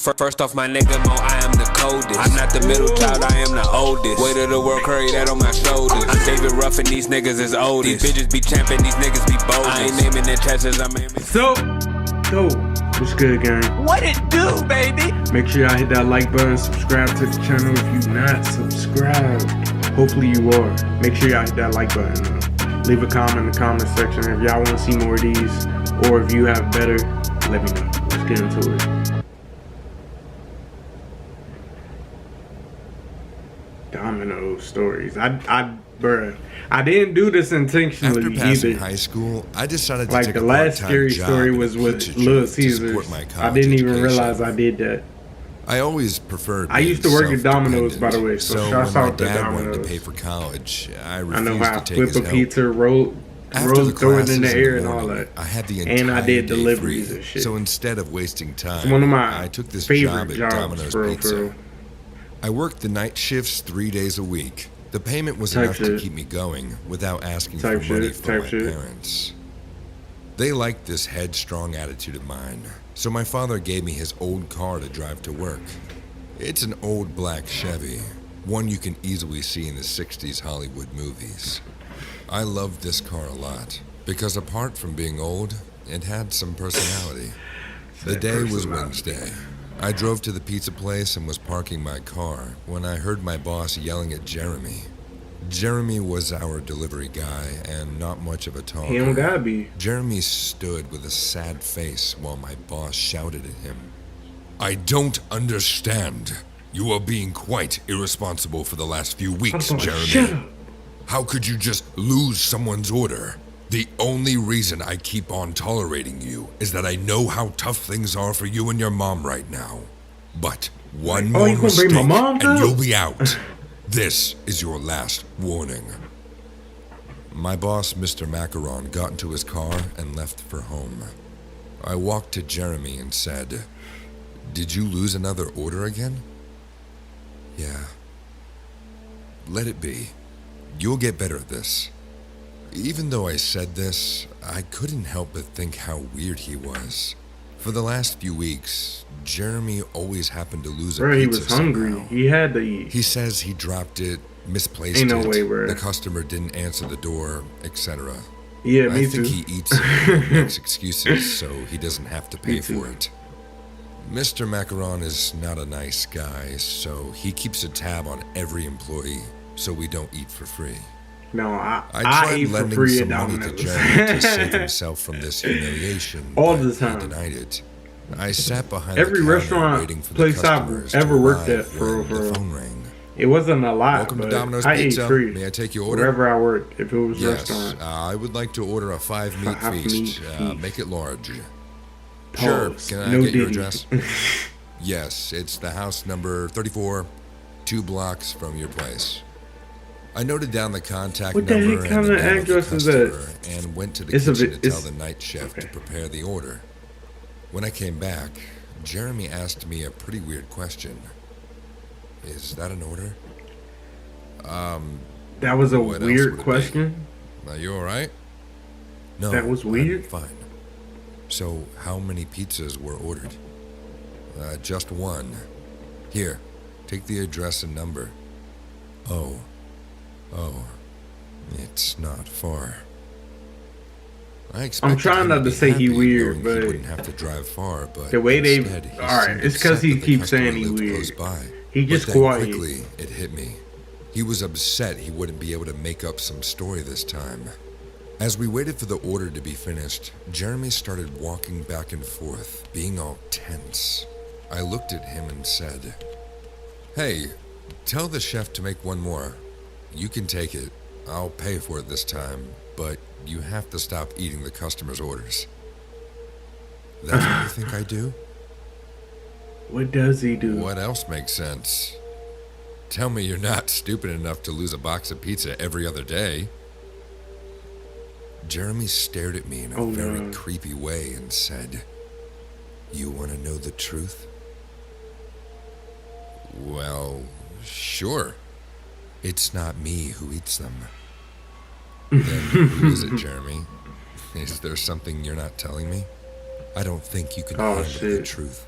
First off, my nigga Mo, I am the coldest. I'm not the middle child, I am the oldest. Weight of the world, carry that on my shoulders. I'm David Ruff and these niggas is oldest. These bitches be champing, these niggas be bold. I ain't naming their chassis, I'm aiming. So, what's good, gang? What it do, baby? Make sure y'all hit that like button, subscribe to the channel if you not subscribed. Hopefully you are. Make sure y'all hit that like button though. Leave a comment in the comment section if y'all want to see more of these, or if you have better, let me know. Let's get into it. Domino's stories. Bruh, I didn't do this intentionally. After passing either. high school, I decided to Like take the a last part-time scary job story in a was with pizza Lil joint to Caesar. support my I college didn't even education. realize I did that. I always preferred. I used to being work at Domino's, by the way, self-dependent. so when shouts my out to dad wanted to Domino's. pay for college, I I refused know how to to take flip his a help. pizza, roll, After the throw it in the classes air and all morning, that. I had the And entire I did day deliveries free. and shit. So instead of wasting time, It's one of my I took this favorite job at jobs, Domino's for real, Pizza. for real. I worked the night shifts 3 days a week. The payment was Type enough to shit. keep me going without asking Type for money shit, from my type shit. parents. They liked this headstrong attitude of mine, so my father gave me his old car to drive to work. It's an old black Chevy, one you can easily see in the 60s Hollywood movies. I loved this car a lot, because apart from being old, it had some personality. The day was Wednesday. I drove to the pizza place and was parking my car when I heard my boss yelling at Jeremy. Jeremy was our delivery guy and not much of a talker. He don't gotta be. Jeremy stood with a sad face while my boss shouted at him. I don't understand. You are being quite irresponsible for the last few weeks, Shut Jeremy. up. How could you just lose someone's order? The only reason I keep on tolerating you is that I know how tough things are for you and your mom right now. But one more you gonna mistake bring my mom and up? you'll be out. This is your last warning. My boss, Mr. Macaron, got into his car and left for home. I walked to Jeremy and said, "Did you lose another order again?" "Yeah." "Let it be. You'll get better at this." Even though I said this, I couldn't help but think how weird he was. For the last few weeks, Jeremy always happened to lose a Bro, he pizza was hungry. somehow. He had to eat. He says he dropped it, misplaced Ain't no it, way, bro. the customer didn't answer the door, etc. Yeah, I me think too. he eats it and makes excuses so he doesn't have to pay Me too. for it. Mr. Macaron is not a nice guy, so he keeps a tab on every employee so we don't eat for free. No, I I eat tried for lending free at some money to Domino's. Jeremy to save himself from this humiliation, All but the time. he denied it. I sat behind Every the counter restaurant waiting for place the I've customers ever to worked arrive at, for real, when for the real. phone rang. It wasn't a lot, Welcome to but Domino's I Pizza. ate free. May I take your order? Wherever I worked, if it was Yes, restaurant. I would like to order a 5-meat Five feast. meat feast. Make it large. Pause. Sure, can I No get your Diddy. address? Yes, it's the house number 34, 2 blocks from your place. I noted down the contact What the number heck and kind the of name of the address is that? customer and went to the It's a kitchen bit- to tell it's- the night chef okay. to prepare the order. When I came back, Jeremy asked me a pretty weird question. Is that an order? That was a What else would weird it be? question. Are you alright? No. That was I'm weird? fine. So, how many pizzas were ordered? Just one. Here, take the address and number. Oh, it's not far. I expected trying him not to be say he happy weird, knowing but he wouldn't have to drive far, but the way they- instead, he alright, seemed it's 'cause upset he that the keeps customer saying he lived weird. close by. He just But then quiet. quickly, it hit me. He was upset he wouldn't be able to make up some story this time. As we waited for the order to be finished, Jeremy started walking back and forth, being all tense. I looked at him and said, "Hey, tell the chef to make one more. You can take it. I'll pay for it this time, but you have to stop eating the customer's orders." "That's what you think I do?" What does he do? "What else makes sense? Tell me you're not stupid enough to lose a box of pizza every other day." Jeremy stared at me in a very no. creepy way and said, "You want to know the truth?" "Well, sure. It's not me who eats them." "Then who is it, Jeremy? Is there something you're not telling me? I don't think you can handle the shit. truth."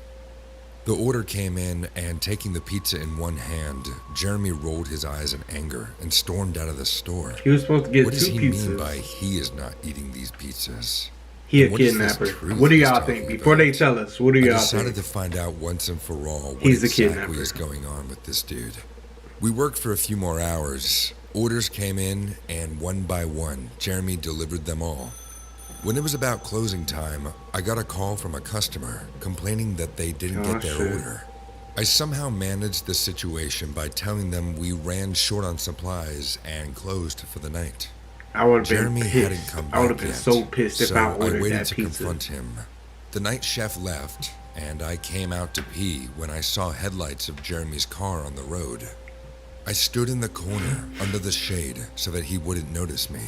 The order came in, and taking the pizza in one hand, Jeremy rolled his eyes in anger and stormed out of the store. He was supposed to get What does two he pizzas. mean by he is not eating these pizzas? He a And what is this kidnapper. truth What do he's y'all talking think? Before about? they tell us, what do I y'all decided think? to find out once and for all what He's a exactly kidnapper. is going on with this dude. We worked for a few more hours. Orders came in, and one by one, Jeremy delivered them all. When it was about closing time, I got a call from a customer complaining that they didn't get their shit. order. I somehow managed the situation by telling them we ran short on supplies and closed for the night. I would have Jeremy been hadn't pissed. come I would have back been yet, so pissed if so I ordered waited that to pizza. confront him. The night chef left, and I came out to pee when I saw headlights of Jeremy's car on the road. I stood in the corner under the shade so that he wouldn't notice me.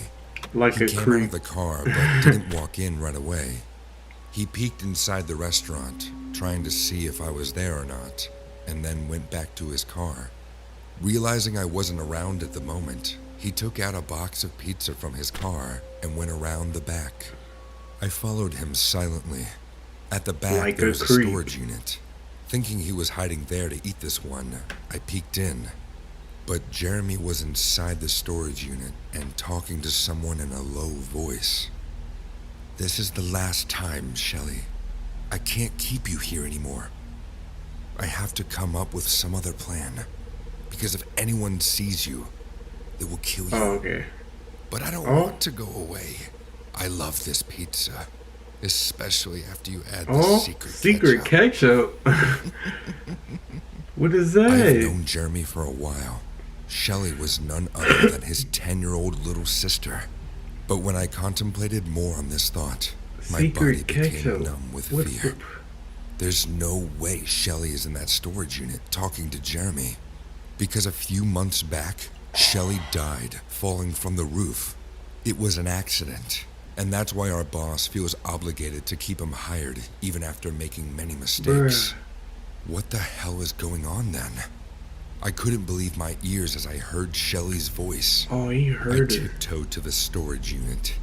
Like He a came out creep. of the car but didn't walk in right away. He peeked inside the restaurant, trying to see if I was there or not, and then went back to his car. Realizing I wasn't around at the moment, he took out a box of pizza from his car and went around the back. I followed him silently. At the back, Like there a was a creep. storage unit. Thinking he was hiding there to eat this one, I peeked in. But Jeremy was inside the storage unit and talking to someone in a low voice. "This is the last time, Shelly. I can't keep you here anymore. I have to come up with some other plan. Because if anyone sees you, they will kill you. Oh, okay. But I don't Oh. want to go away. I love this pizza. Especially after you add the Oh, secret ketchup. What is I have that? known Jeremy for a while. Shelly was none other than his 10-year-old little sister. But when I contemplated more on this thought, my body Secret became ketchup. numb with What's fear. the... There's no way Shelly is in that storage unit talking to Jeremy. Because a few months back, Shelly died falling from the roof. It was an accident. And that's why our boss feels obligated to keep him hired even after making many mistakes. Bruh. What the hell is going on then? I couldn't believe my ears as I heard Shelly's voice. Oh, he I heard it. tiptoed to the storage unit.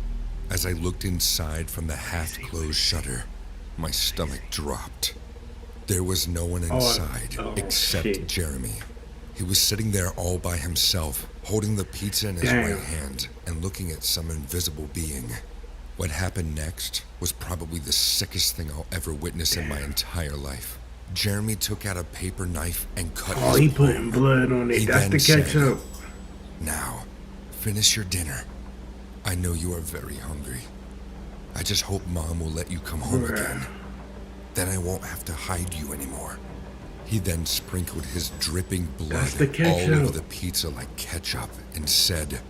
As I looked inside from the half-closed shutter, my stomach dropped. There was no one inside except shit. Jeremy. He was sitting there all by himself, holding the pizza in his Damn. right hand and looking at some invisible being. What happened next was probably the sickest thing I'll ever witness in my entire life. Jeremy took out a paper knife and cut Oh, his he putting arm. blood on it. He That's then the said, ketchup. "Now, finish your dinner. I know you are very hungry. I just hope Mom will let you come home Bruh. again. Then I won't have to hide you anymore." He then sprinkled his dripping blood That's the all ketchup. over the pizza like ketchup and said,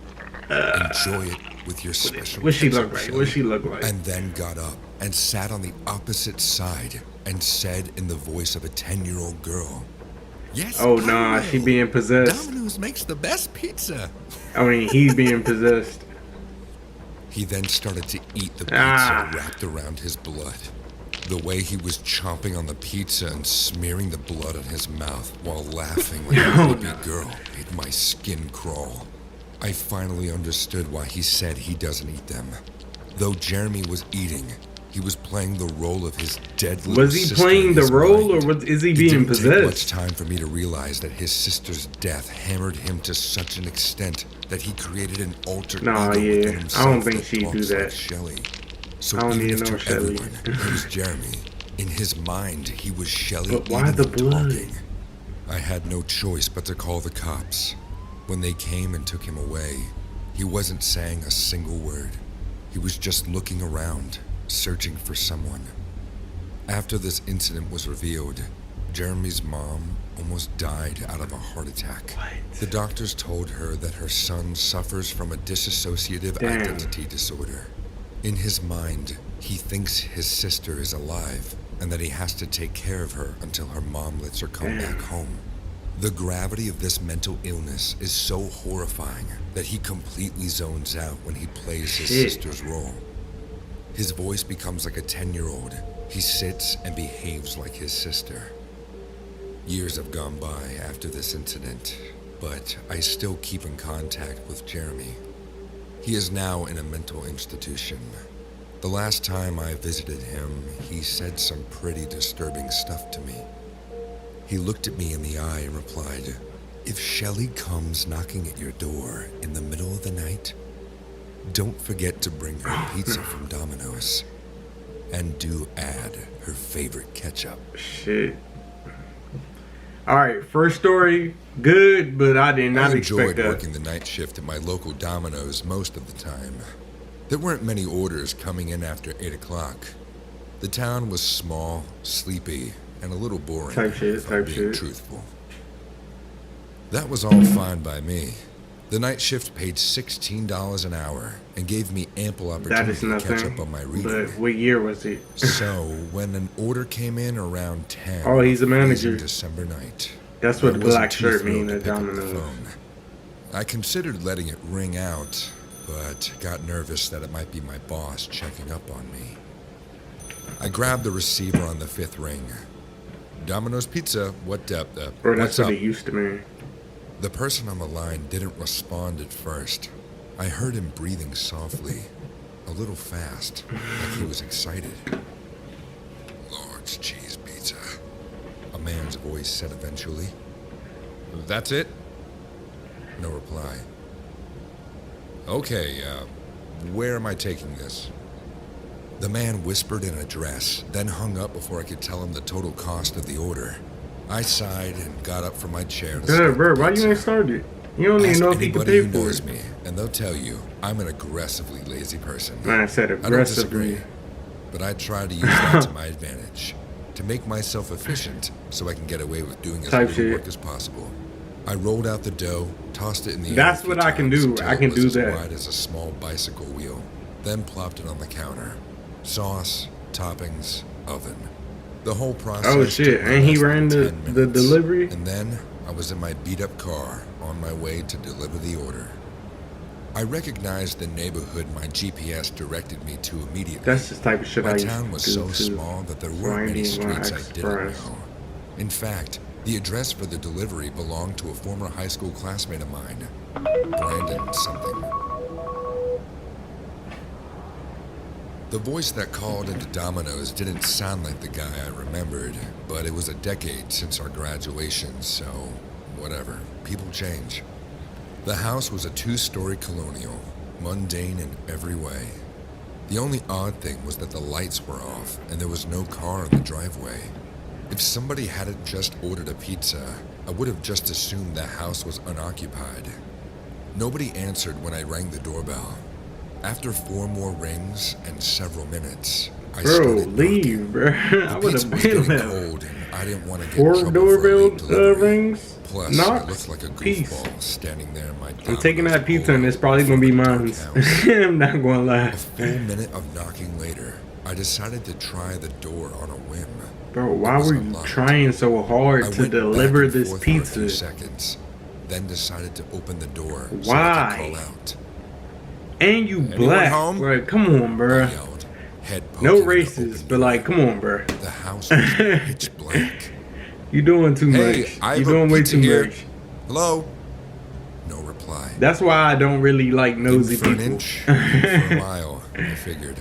"Enjoy it with your special What she ketchup, look like? Shelly." What she look like? And then got up and sat on the opposite side and said in the voice of a 10-year-old girl, "Yes, Oh, I nah, she will. being possessed. Domino's makes the best pizza." I mean, he's being possessed. He then started to eat the pizza Ah. wrapped around his blood. The way he was chomping on the pizza and smearing the blood on his mouth while laughing like a No, baby no. girl made my skin crawl. I finally understood why he said he doesn't eat them. Though Jeremy was eating, he was playing the role of his dead little Was he sister playing in the his role, mind. or is he It being didn't take much possessed? time for me to realize that his sister's death hammered him to such an extent that he created an alter Nah, ego yeah. within I himself don't think that she'd do talks that. like Shelly. So I don't even need if no to Shelly. everyone he was Jeremy, in his mind he was Shelly But why eating the and blood? talking. I had no choice but to call the cops. When they came and took him away, he wasn't saying a single word. He was just looking around, searching for someone. After this incident was revealed, Jeremy's mom almost died out of a heart attack. What? The doctors told her that her son suffers from a dissociative Damn. identity disorder. In his mind, he thinks his sister is alive and that he has to take care of her until her mom lets her come Damn. back home. The gravity of this mental illness is so horrifying that he completely zones out when he plays his Shit. sister's role. His voice becomes like a 10-year-old. He sits and behaves like his sister. Years have gone by after this incident, but I still keep in contact with Jeremy. He is now in a mental institution. The last time I visited him, he said some pretty disturbing stuff to me. He looked at me in the eye and replied, "If Shelly comes knocking at your door in the middle of the night, don't forget to bring her pizza from Dominos. And do add her favorite ketchup." Shit. Alright, first story, good, but I did not expect enjoyed that. working the night shift at my local Domino's most of the time. There weren't many orders coming in after 8 o'clock. The town was small, sleepy, and a little boring, if I'm being truthful. That was all fine by me. The night shift paid $16 an hour and gave me ample opportunity to catch up on my reading. But what year was it? So, when an order came in around 10 oh, he's a manager. December night, that's what the black shirt means at Domino's. I considered letting it ring out, but got nervous that it might be my boss checking up on me. I grabbed the receiver on the 5th ring. "Domino's Pizza, what up? Bro, that's what's what up?" it used to mean. The person on the line didn't respond at first. I heard him breathing softly, a little fast, like he was excited. "Large cheese pizza," a man's voice said eventually. "That's it?" No reply. "Okay, where am I taking this?" The man whispered an address, then hung up before I could tell him the total cost of the order. I sighed and got up from my chair to start bro, why you ain't started? You don't even know if he can pay who for knows it. me, and they'll tell you I'm an aggressively lazy person. Man, I said I don't aggressively. disagree, but I try to use that to my advantage, to make myself efficient so I can get away with doing as little work as possible. I rolled out the dough, tossed it in the air. That's what I can do. I can do that. As wide as a small bicycle wheel, then plopped it on the counter. Sauce, toppings, oven. The whole process. Oh shit! And he ran the delivery. And then I was in my beat-up car on my way to deliver the order. I recognized the neighborhood my GPS directed me to immediately. That's the type of shit I used to do. My town was so small that there weren't many streets I didn't know. In fact, the address for the delivery belonged to a former high school classmate of mine, Brandon something. The voice that called into Domino's didn't sound like the guy I remembered, but it was a decade since our graduation, so whatever. People change. The house was a 2-story colonial, mundane in every way. The only odd thing was that the lights were off and there was no car in the driveway. If somebody hadn't just ordered a pizza, I would have just assumed the house was unoccupied. Nobody answered when I rang the doorbell. After 4 more rings and several minutes, I started leave, bro. I would have been left. Cold and I didn't want to get 4 doorbell rings. Plus, I looked like a goofball standing there in my I'm taking that pizza and it's probably gonna be mine. I'm not gonna lie. A full minute of knocking later, I decided to try the door on a whim. Bro, why were you trying so hard to deliver this pizza? For a few seconds, then decided to open the door. Why? So I could call out. And you black, bro. Come on, bro. No racist, but like, come on, bro. The house was pitch black. You doing too much. You doing way too much. Hello? No reply. That's why I don't really like nosy people. For an inch, for a mile, I figured.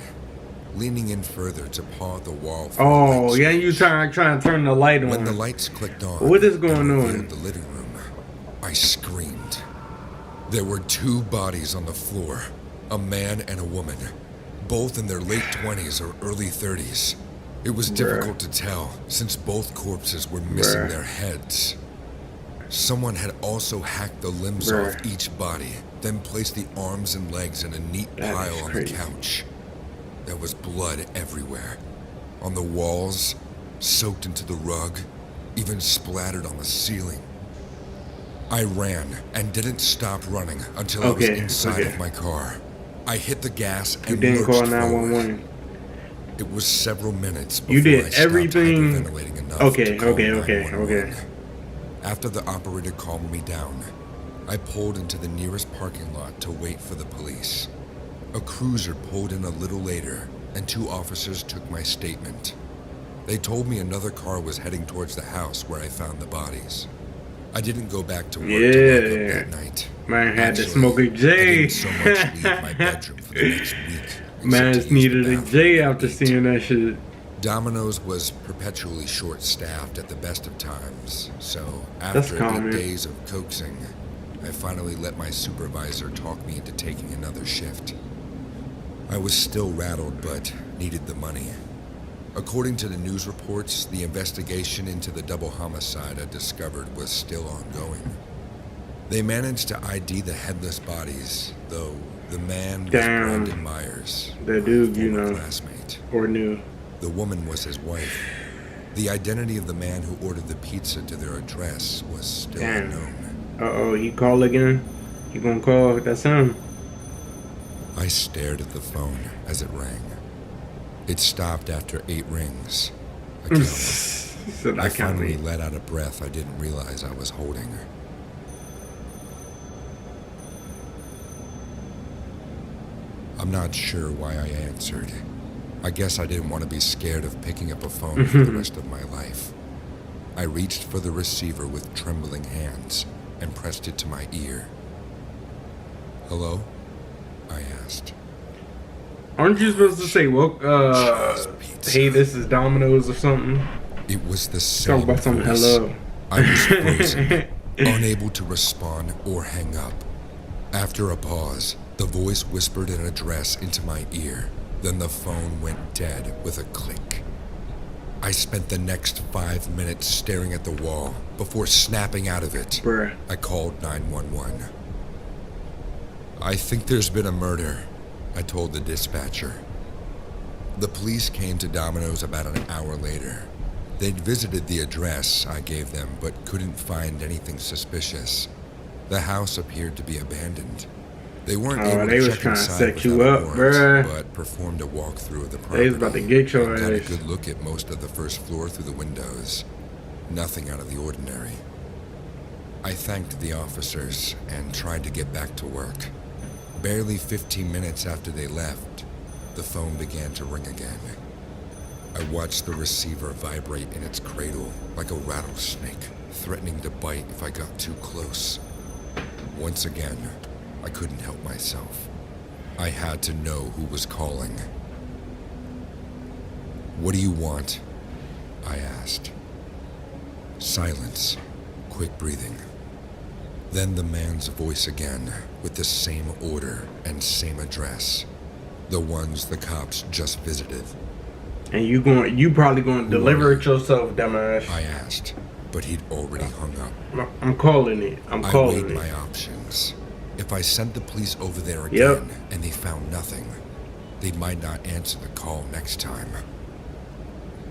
Leaning in further to paw at the wall. Oh, yeah, you trying to turn the light on. When the lights clicked on, what is going on? The living room, I screamed. There were 2 bodies on the floor. A man and a woman, both in their late 20s or early 30s. It was difficult to tell, since both corpses were missing their heads. Someone had also hacked the limbs off each body, then placed the arms and legs in a neat pile on the couch. There was blood everywhere. On the walls, soaked into the rug, even splattered on the ceiling. I ran and didn't stop running until I was inside of my car. I hit the gas and didn't call 911. It was several minutes before you did I stopped everything. hyperventilating enough Okay. to call 911. After the operator calmed me down, I pulled into the nearest parking lot to wait for the police. A cruiser pulled in a little later, and 2 officers took my statement. They told me another car was heading towards the house where I found the bodies. I didn't go back to work that night. Man had to smoke a J. I didn't so much leave my bedroom for the next week. Man needed a J after seeing that shit. Domino's was perpetually short-staffed at the best of times, so That's after common. 8 days of coaxing, I finally let my supervisor talk me into taking another shift. I was still rattled, but needed the money. According to the news reports, the investigation into the double homicide I discovered was still ongoing. They managed to ID the headless bodies, though the man was Damn. Brandon Myers, The dude, my you former know, classmate. or new. The woman was his wife. The identity of the man who ordered the pizza to their address was still Damn. unknown. Uh-oh, he call again? He gonna call? That's him. I stared at the phone as it rang. It stopped after 8 rings. I counted. Said, I I can't finally wait. let out a breath I didn't realize I was holding. I'm not sure why I answered. I guess I didn't want to be scared of picking up a phone for the rest of my life. I reached for the receiver with trembling hands and pressed it to my ear. "Hello?" I asked. Aren't you supposed to say, well, Cheese pizza. hey, this is Domino's or something? It was the same Talk about something, voice. hello. I was frozen, unable to respond or hang up. After a pause, the voice whispered an address into my ear. Then the phone went dead with a click. I spent the next 5 minutes staring at the wall before snapping out of it. Bruh. I called 911. "I think there's been a murder," I told the dispatcher. The police came to Domino's about an hour later. They'd visited the address I gave them, but couldn't find anything suspicious. The house appeared to be abandoned. They weren't Oh, able they to was check trying to inside set you without a up, warrant, bruh. but performed a walkthrough of the They property. was about to get your and got a ass. good look at most of the first floor through the windows. Nothing out of the ordinary. I thanked the officers and tried to get back to work. Barely 15 minutes after they left, the phone began to ring again. I watched the receiver vibrate in its cradle like a rattlesnake, threatening to bite if I got too close. Once again, I couldn't help myself. I had to know who was calling. "What do you want?" I asked. Silence, quick breathing. Then the man's voice again, with the same order and same address. The ones the cops just visited. And you probably gonna deliver it yourself, dumbass. I asked, but he'd already hung up. I'm calling it. I'm I calling weighed it. my options. If I sent the police over there Yep. again and they found nothing, they might not answer the call next time.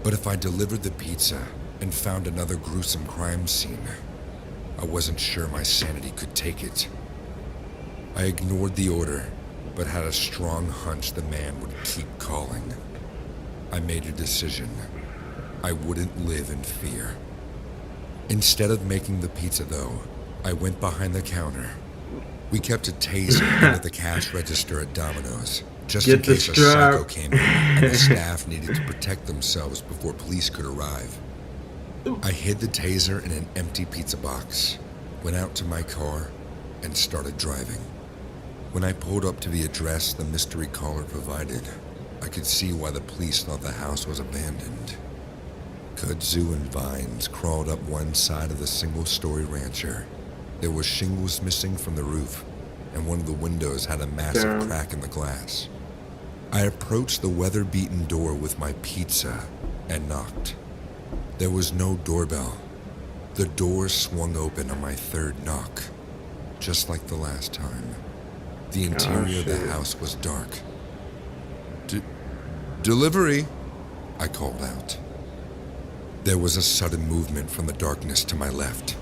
But if I delivered the pizza and found another gruesome crime scene, I wasn't sure my sanity could take it. I ignored the order, but had a strong hunch the man would keep calling. I made a decision. I wouldn't live in fear. Instead of making the pizza, though, I went behind the counter. We kept a taser under the cash register at Domino's, just in Get the case a strap. psycho came in and the staff needed to protect themselves before police could arrive. I hid the taser in an empty pizza box, went out to my car, and started driving. When I pulled up to the address the mystery caller provided, I could see why the police thought the house was abandoned. Kudzu and vines crawled up one side of the single-story rancher. There were shingles missing from the roof, and one of the windows had a massive Damn. crack in the glass. I approached the weather-beaten door with my pizza and knocked. There was no doorbell. The door swung open on my third knock, just like the last time. The interior of the shit. house was dark. Delivery, I called out. There was a sudden movement from the darkness to my left.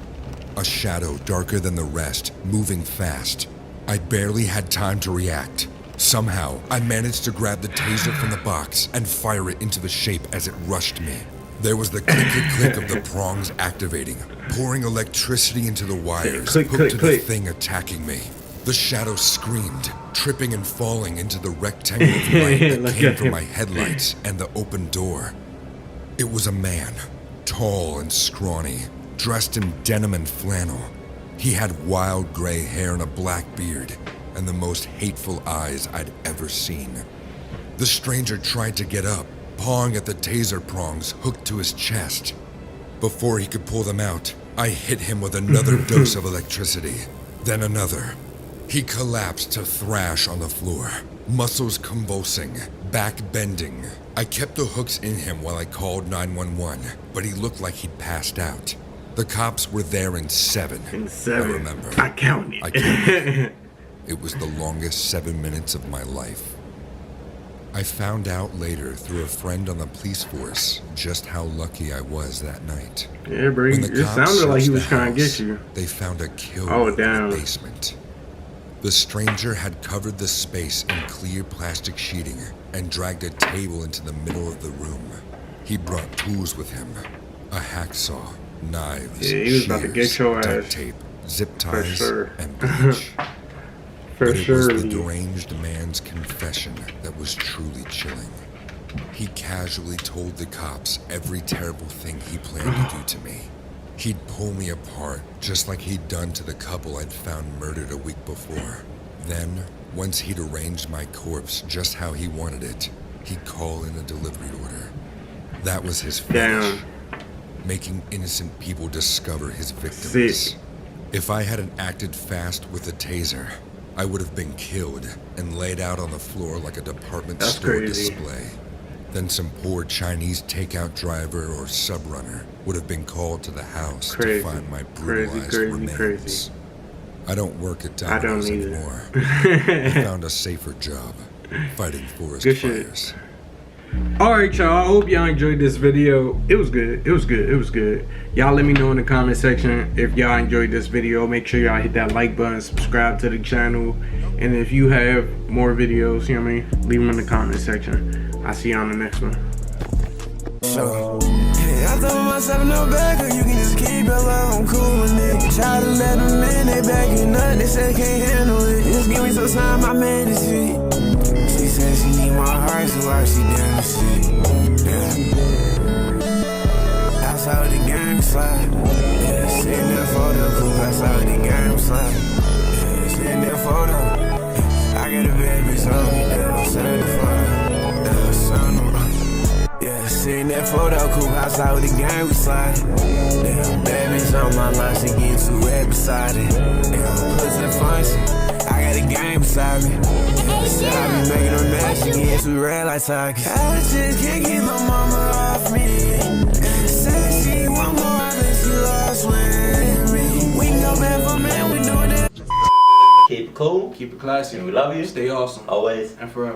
A shadow darker than the rest, moving fast. I barely had time to react. Somehow, I managed to grab the taser from the box and fire it into the shape as it rushed me. There was the click-click of the prongs activating, pouring electricity into the wires, Click, hooked click, to click. the thing attacking me. The shadow screamed, tripping and falling into the rectangle of light that Look came at from him. my headlights and the open door. It was a man, tall and scrawny, dressed in denim and flannel. He had wild gray hair and a black beard, and the most hateful eyes I'd ever seen. The stranger tried to get up, pawing at the taser prongs hooked to his chest. Before he could pull them out, I hit him with another dose of electricity, then another. He collapsed to thrash on the floor, muscles convulsing, back bending. I kept the hooks in him while I called 911, but he looked like he'd passed out. The cops were there in 7. I remember. I counted. I counted. It was the longest 7 minutes of my life. I found out later through a friend on the police force just how lucky I was that night. Yeah, bro. It sounded like he was trying to get you. They found a kill in the basement. The stranger had covered the space in clear plastic sheeting and dragged a table into the middle of the room. He brought tools with him. A hacksaw, knives, yeah, he was about to get your ass. duct tape, zip ties, and bleach. But it was the deranged man's confession that was truly chilling. He casually told the cops every terrible thing he planned to do to me. He'd pull me apart just like he'd done to the couple I'd found murdered a week before. Then, once he'd arranged my corpse just how he wanted it, he'd call in a delivery order. That was his finish. Making innocent people discover his victims. If I hadn't acted fast with the taser, I would have been killed and laid out on the floor like a department store display. Then some poor Chinese takeout driver or subrunner would have been called to the house to find my brutalized remains. I don't work at Dominos anymore. I found a safer job, fighting forest fires. Alright, y'all, I hope y'all enjoyed this video. It was good. It was good. It was good. Y'all let me know in the comment section if y'all enjoyed this video. Make sure y'all hit that like button, subscribe to the channel, and if you have more videos, you know what I mean, leave them in the comment section. I'll see y'all on the next one. Hey, I throw myself no back, you can just keep it love, I'm cool with it. Try to let them in, they backing up, they say can't handle it. Just give me some time, I made it see. She said she need my heart, so why she down the shit? Yeah. That's how the game slide. Yeah, sitting there for the coupe, that's how the game slide. Yeah, sitting there for the. I got a bad bitch on me, I'm 75. Yeah, sitting there for the coupe, that's how the game we slide. Yeah, bad bitch on my line, she getting too red beside it. Yeah, pussy function. I got a game beside me. Said I be making her mad, she getting too red like Tigers. I just can't get my mama off me. Said she want more, I think she lost with me. We know bad for man, we doing that. Keep it cool. Keep it classy. And we love you. Stay awesome. Always. And forever.